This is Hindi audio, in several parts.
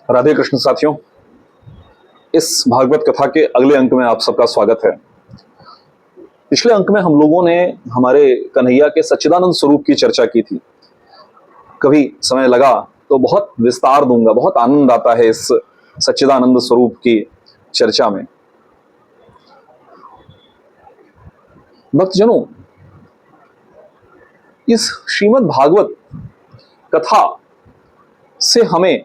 राधे कृष्ण साथियों, इस भागवत कथा के अगले अंक में आप सबका स्वागत है। पिछले अंक में हम लोगों ने हमारे कन्हैया के सच्चिदानंद स्वरूप की चर्चा की थी। कभी समय लगा तो बहुत विस्तार दूंगा, बहुत आनंद आता है इस सच्चिदानंद स्वरूप की चर्चा में। भक्तजनों, इस श्रीमद् भागवत कथा से हमें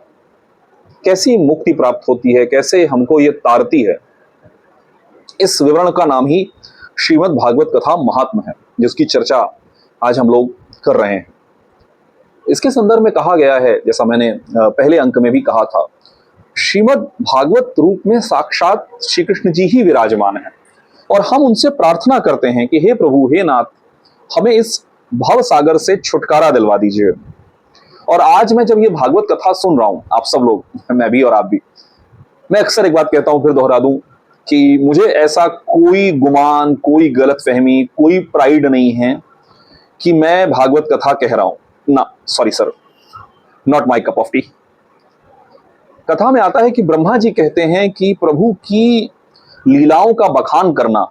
कैसी मुक्ति प्राप्त होती है, कैसे हमको ये तारती है, इस विवरण का नाम ही श्रीमद् भागवत कथा महात्म्य है, जिसकी चर्चा आज हम लोग कर रहे हैं। इसके संदर्भ में कहा गया है, जैसा मैंने पहले अंक में भी कहा था, श्रीमद् भागवत रूप में साक्षात श्री कृष्ण जी ही विराजमान है और हम उनसे प्रार्थना करते हैं कि हे प्रभु, हे नाथ, हमें इस भव सागर से छुटकारा दिलवा दीजिए। और आज मैं जब ये भागवत कथा सुन रहा हूं, आप सब लोग, मैं भी और आप भी, मैं अक्सर एक बात कहता हूं, फिर दोहरा दूं कि मुझे ऐसा कोई गुमान, कोई गलतफहमी, कोई प्राइड नहीं है कि मैं भागवत कथा कह रहा हूं ना। Sorry sir, not my cup of T. कथा में आता है कि ब्रह्मा जी कहते हैं कि प्रभु की लीलाओं का बखान करना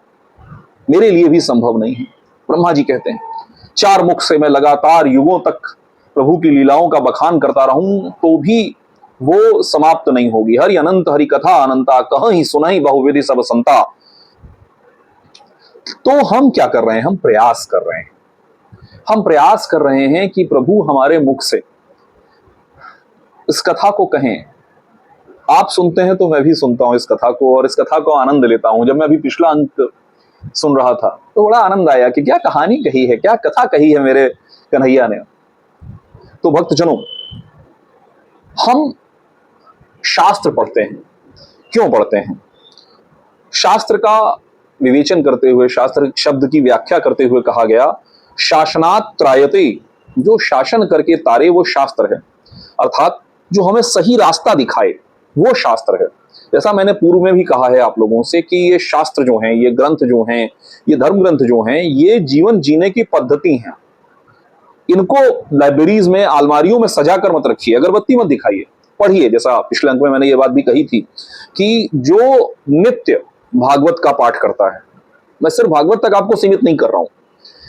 मेरे लिए भी संभव नहीं है। ब्रह्मा जी कहते हैं, 4 मुख से मैं लगातार युगों तक प्रभु की लीलाओं का बखान करता रहूं तो भी वो समाप्त नहीं होगी। हरि अनंत हरि कथा अनंता, कहीं सुनाई बहुविधि सब संता। तो हम क्या कर रहे हैं? हम प्रयास कर रहे हैं। हम प्रयास कर रहे हैं कि प्रभु हमारे मुख से इस कथा को कहें। आप सुनते हैं तो मैं भी सुनता हूं इस कथा को, और इस कथा को आनंद लेता हूं। जब मैं अभी पिछला अंक सुन रहा था तो बड़ा आनंद आया कि क्या कहानी कही है, क्या कथा कही है मेरे कन्हैया ने। तो भक्तजनों, हम शास्त्र पढ़ते हैं। क्यों पढ़ते हैं? शास्त्र का विवेचन करते हुए, शास्त्र शब्द की व्याख्या करते हुए कहा गया, शासनात् त्रायते, जो शासन करके तारे वो शास्त्र है, अर्थात जो हमें सही रास्ता दिखाए वो शास्त्र है। जैसा मैंने पूर्व में भी कहा है आप लोगों से कि ये शास्त्र जो हैं, ये ग्रंथ जो हैं, ये धर्म ग्रंथ जो हैं, ये जीवन जीने की पद्धति हैं। इनको लाइब्रेरीज में, अलमारियों में सजा कर मत रखिए, अगरबत्ती मत दिखाइए, पढ़िए। जैसा पिछले अंक में मैंने ये बात भी कही थी कि जो नित्य भागवत का पाठ करता है, मैं सिर्फ भागवत तक आपको सीमित नहीं कर रहा हूं,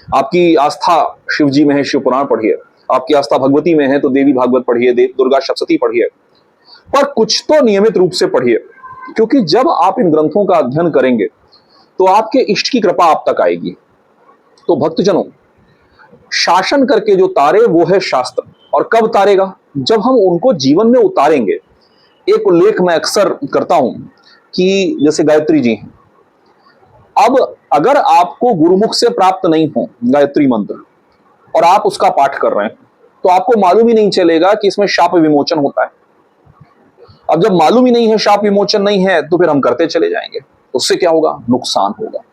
आपकी आस्था शिव जी में है, शिव पुराण पढ़िए। आपकी आस्था भगवती में है तो देवी भागवत पढ़िए, देव दुर्गा सप्तशती पढ़िए, पर कुछ तो नियमित रूप से पढ़िए, क्योंकि जब आप इन ग्रंथों का अध्ययन करेंगे तो आपके इष्ट की कृपा आप तक आएगी। तो भक्तजनों, शासन करके जो तारे वो है शास्त्र। और कब तारेगा? जब हम उनको जीवन में उतारेंगे। एक उल्लेख मैं अक्सर करता हूं कि जैसे गायत्री जी हैं, अब अगर आपको गुरुमुख से प्राप्त नहीं हो गायत्री मंत्र और आप उसका पाठ कर रहे हैं तो आपको मालूम ही नहीं चलेगा कि इसमें शाप विमोचन होता है। अब जब मालूम ही नहीं है, शाप विमोचन नहीं है, तो फिर हम करते चले जाएंगे। उससे क्या होगा? नुकसान होगा।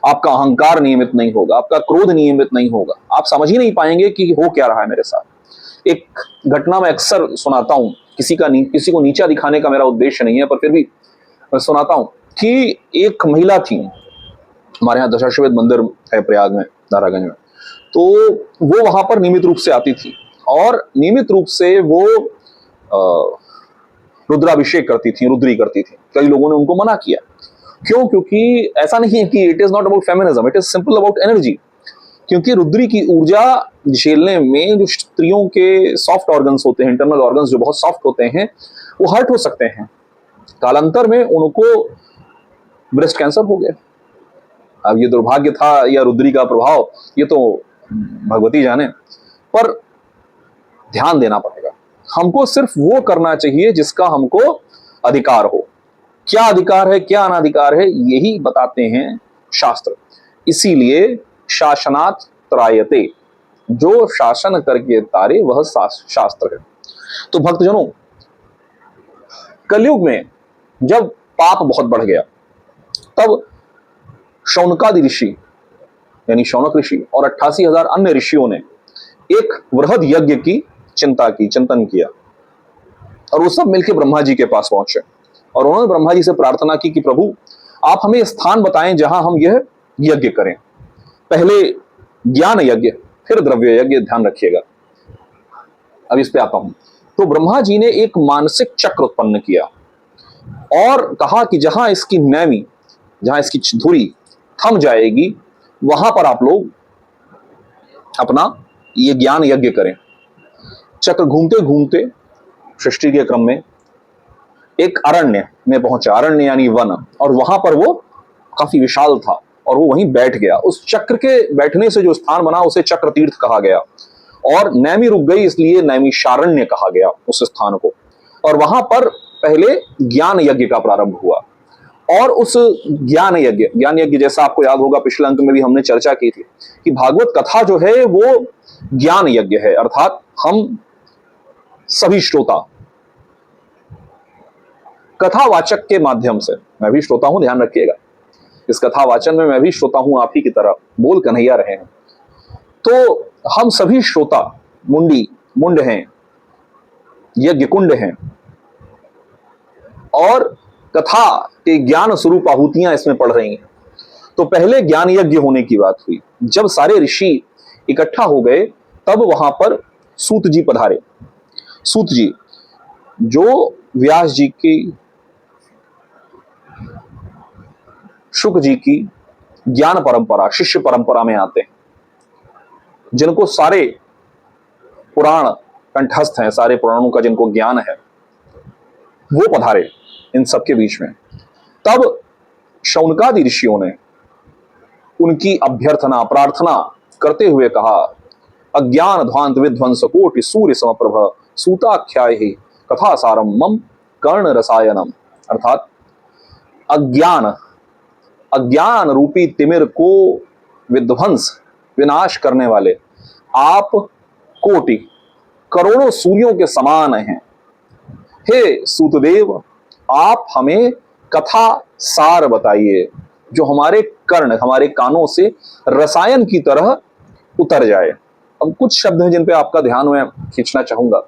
आपका अहंकार नियमित नहीं होगा, आपका क्रोध नियमित नहीं होगा, आप समझ ही नहीं पाएंगे कि हो क्या रहा है मेरे साथ। एक घटना मैं अक्सर सुनाता हूं, किसी को नीचा दिखाने का मेरा उद्देश्य नहीं है, पर फिर भी मैं सुनाता हूं कि एक महिला थी, हमारे यहाँ दशाश्वमेध मंदिर है प्रयाग में, दारागंज में, तो वो वहां पर नियमित रूप से आती थी और नियमित रूप से वो रुद्राभिषेक करती थी, रुद्री करती थी। कई लोगों ने उनको मना किया। क्यों? क्योंकि ऐसा नहीं है कि it is not about feminism, it is simple about energy. क्योंकि रुद्री की ऊर्जा झेलने में जो स्त्रियों के सॉफ्ट ऑर्गन्स होते हैं, इंटरनल ऑर्गन्स जो बहुत सॉफ्ट होते हैं, वो हर्ट हो सकते हैं। कालांतर में उनको ब्रेस्ट कैंसर हो गया। अब ये दुर्भाग्य था या रुद्री का प्रभाव, ये तो भगवती जाने, पर ध्यान देना पड़ेगा। हमको सिर्फ वो करना चाहिए जिसका हमको अधिकार हो। क्या अधिकार है, क्या अनाधिकार है, यही बताते हैं शास्त्र। इसीलिए शासनात् त्रायते, जो शासन करके तारे वह शास्त्र है। तो भक्तजनों, कलयुग में जब पाप बहुत बढ़ गया, तब शौनकादि ऋषि यानी शौनक ऋषि और 88,000 अन्य ऋषियों ने एक वृहद यज्ञ की चिंतन किया, और वो सब मिलकर ब्रह्मा जी के पास पहुंचे और उन्होंने ब्रह्मा जी से प्रार्थना की कि प्रभु, आप हमें स्थान बताएं जहां हम यह यज्ञ करें। पहले ज्ञान यज्ञ, फिर द्रव्य यज्ञ, ध्यान रखिएगा। अब इस पे आता हूं। तो ब्रह्मा जी ने एक मानसिक चक्र उत्पन्न किया और कहा कि जहां इसकी नैमी, जहां इसकी धुरी थम जाएगी, वहां पर आप लोग अपना ये ज्ञान यज्ञ करें। चक्र घूमते घूमते सृष्टि के क्रम में एक अरण्य में पहुंचा, अरण्य यानी वन, और वहां पर वो काफी विशाल था और वो वहीं बैठ गया। उस चक्र के बैठने से जो स्थान बना उसे चक्र तीर्थ कहा गया, और नैमी रुक गई इसलिए नैमिषारण्य कहा गया उस स्थान को। और वहां पर पहले ज्ञान यज्ञ का प्रारंभ हुआ। और उस ज्ञान यज्ञ जैसा आपको याद होगा, पिछले अंक में भी हमने चर्चा की थी कि भागवत कथा जो है वो ज्ञान यज्ञ है, अर्थात हम सभी श्रोता कथावाचक के माध्यम से, मैं भी श्रोता हूं, ध्यान रखिएगा, इस कथावाचन में मैं भी श्रोता हूं, आप ही की तरह बोल कन्हैया रहे हैं। तो हम सभी श्रोता मुंड हैं, यज्ञ कुंड हैं, और कथा के ज्ञान स्वरूप आहुतियां इसमें पढ़ रही हैं। तो पहले ज्ञान यज्ञ होने की बात हुई। जब सारे ऋषि इकट्ठा हो गए तब वहां पर सूत जी पधारे। सूत जी जो व्यास जी की, शुक जी की ज्ञान परंपरा, शिष्य परंपरा में आते हैं, जिनको सारे पुराण कंठस्थ हैं, सारे पुराणों का जिनको ज्ञान है, वो पधारे इन सबके बीच में। तब शौनकादि ऋषियों ने उनकी अभ्यर्थना प्रार्थना करते हुए कहा, अज्ञान ध्वांत विध्वंस कोटि सूर्य समप्रभ सूताख्याय ही कथा सारम मम कर्ण रसायनम। अर्थात अज्ञान रूपी तिमिर को विध्वंस, विनाश करने वाले आप कोटि करोड़ों सूर्यों के समान हैं। हे सूतदेव, आप हमें कथा सार बताइए जो हमारे कर्ण, हमारे कानों से रसायन की तरह उतर जाए। अब कुछ शब्द हैं जिन पे आपका ध्यान मैं खींचना चाहूंगा।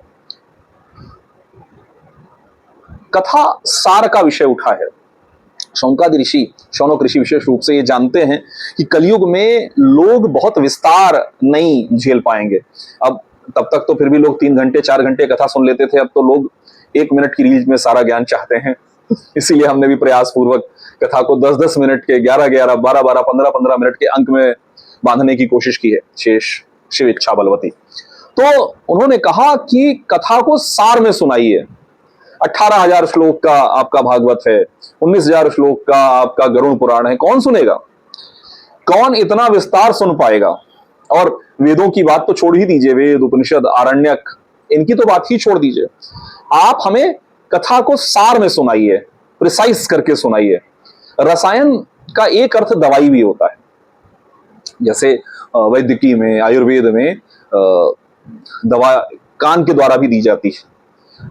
कथा सार का विषय उठा है। शौनक ऋषि विशेष रूप से ये जानते हैं कि कलयुग में लोग बहुत विस्तार नहीं झेल पाएंगे। अब तब तक तो फिर भी लोग 3 घंटे 4 घंटे कथा सुन लेते थे, अब तो लोग 1 मिनट की रील्स में सारा ज्ञान चाहते हैं। इसीलिए हमने भी प्रयास पूर्वक कथा को 10-10 मिनट के, 11-11, 12-12, 15-15 मिनट के अंक में बांधने की कोशिश की है। शेष शिव इच्छा बलवती। तो उन्होंने कहा कि कथा को सार में सुनाइए। 18,000 श्लोक का आपका भागवत है, 19,000 श्लोक का आपका गरुड़ पुराण है, कौन सुनेगा? कौन इतना विस्तार सुन पाएगा? और वेदों की बात तो छोड़ ही दीजिए, वेद उपनिषद आरण्यक, इनकी तो बात ही छोड़ दीजिए। आप हमें कथा को सार में सुनाइए, प्रिसाइज करके सुनाइए। रसायन का एक अर्थ दवाई भी होता है, जैसे वैद्यकीय में, आयुर्वेद में दवा कान के द्वारा भी दी जाती है।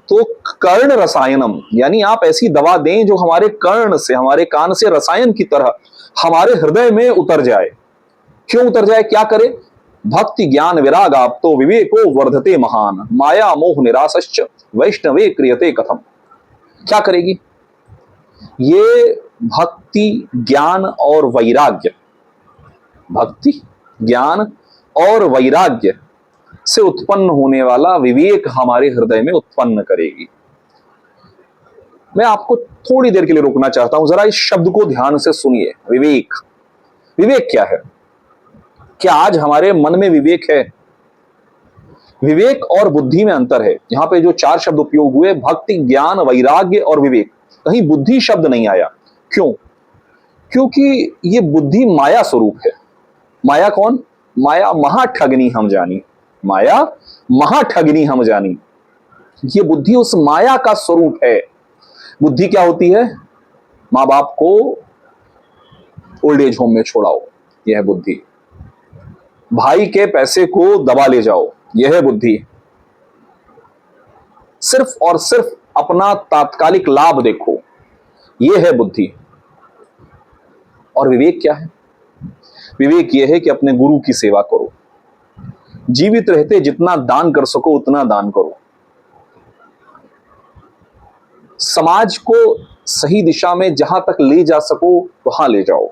तो कर्ण रसायनम, यानी आप ऐसी दवा दें जो हमारे कर्ण से, हमारे कान से रसायन की तरह हमारे हृदय में उतर जाए। क्यों उतर जाए, क्या करे? भक्ति ज्ञान विराग आप तो विवेको वर्धते महान, माया मोह निरासश्च वैष्णवे क्रियते कथम। क्या करेगी? ये भक्ति ज्ञान और वैराग्य, भक्ति ज्ञान और वैराग्य से उत्पन्न होने वाला विवेक हमारे हृदय में उत्पन्न करेगी। मैं आपको थोड़ी देर के लिए रोकना चाहता हूं, जरा इस शब्द को ध्यान से सुनिए। विवेक, विवेक क्या है? क्या आज हमारे मन में विवेक है? विवेक और बुद्धि में अंतर है। यहां पे जो 4 शब्द उपयोग हुए, भक्ति ज्ञान वैराग्य और विवेक, कहीं बुद्धि शब्द नहीं आया। क्यों? क्योंकि ये बुद्धि माया स्वरूप है। माया कौन? माया महाठगनी हम जानी, माया महाठगनी हम जानी। ये बुद्धि उस माया का स्वरूप है। बुद्धि क्या होती है? मां बाप को ओल्ड एज होम में छोड़ाओ, यह है बुद्धि। भाई के पैसे को दबा ले जाओ, यह है बुद्धि। सिर्फ और सिर्फ अपना तात्कालिक लाभ देखो, यह है बुद्धि। और विवेक क्या है? विवेक यह है कि अपने गुरु की सेवा करो, जीवित रहते जितना दान कर सको उतना दान करो, समाज को सही दिशा में जहां तक ले जा सको वहां ले जाओ।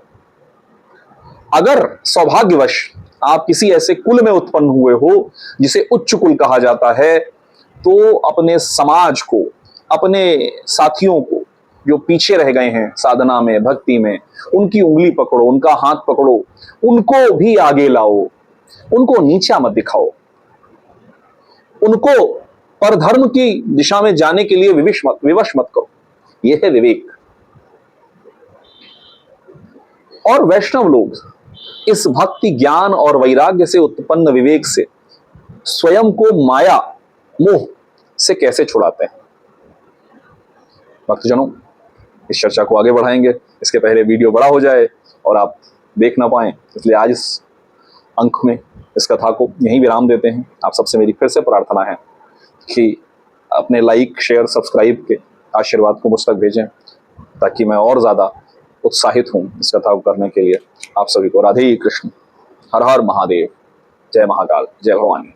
अगर सौभाग्यवश आप किसी ऐसे कुल में उत्पन्न हुए हो जिसे उच्च कुल कहा जाता है, तो अपने समाज को, अपने साथियों को जो पीछे रह गए हैं साधना में, भक्ति में, उनकी उंगली पकड़ो, उनका हाथ पकड़ो, उनको भी आगे लाओ, उनको नीचा मत दिखाओ, उनको परधर्म की दिशा में जाने के लिए विवश मत करो। यह है विवेक। और वैष्णव लोग इस भक्ति, ज्ञान और वैराग्य से उत्पन्न विवेक से स्वयं को माया, मोह से कैसे छुड़ाते हैं। भक्तजनों, इस चर्चा को आगे बढ़ाएंगे। इसके पहले वीडियो बड़ा हो जाए और आप देख ना पाएं, इसलिए आज इस अंक में इस कथा को यहीं विराम देते हैं। आप सबसे मेरी फिर से प्रार्थना है कि अपने लाइक, शेयर, सब्सक्राइब के आशीर्वाद को मुझ तक भेजें, ताकि मैं और ज़्यादा उत्साहित हूँ इस कथा को करने के लिए। आप सभी को राधे कृष्ण, हर हर महादेव, जय महाकाल, जय भवानी।